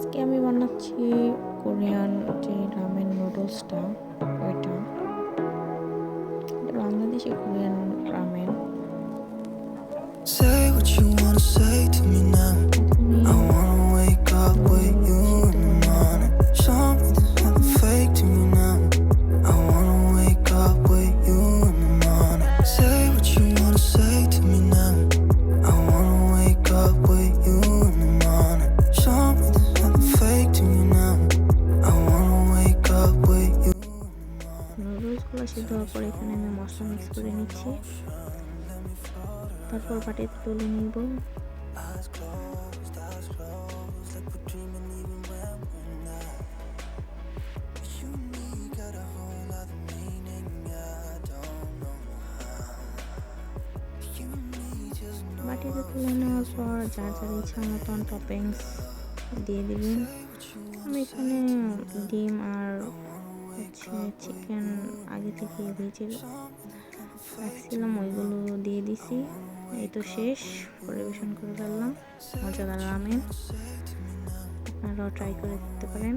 আজকে আমি বানাচ্ছি কোরিয়ান যে রামেন নুডলসটা, ওইটা Bangladeshi Korean ramen. Say what you wanna say to me now. I wanna wake up with you in the morning. Show me there's nothing fake to me now. I wanna wake up with you in the morning. Say what you wanna say to me now. I wanna wake up with you in the morning. Show me there's nothing fake to me now. I wanna wake up with you. নুডলসগুলো সিদ্ধ হওয়ার পর এখানে আমি মশলা mix করে নিচ্ছি, তারপর বাটিতে তুলে নিব। Eyes closed, like we're dreaming even when we're not. You and me got a whole other meaning, I don't know how. You and me just know. বাটিতে তুলে নেওয়ার পর যার যার ইচ্ছা মতন টপিংস দিয়ে দিবেন। আমি এখানে ডিম আর হচ্ছে চিকেন আগে থেকে ভেজে রাখছিলাম, ওইগুলো দিয়ে দিছি। এই তো শেষ, পরিবেশন করে ফেললাম মজাদার রামেন। আপনারাও ট্রাই করে দেখতে পারেন।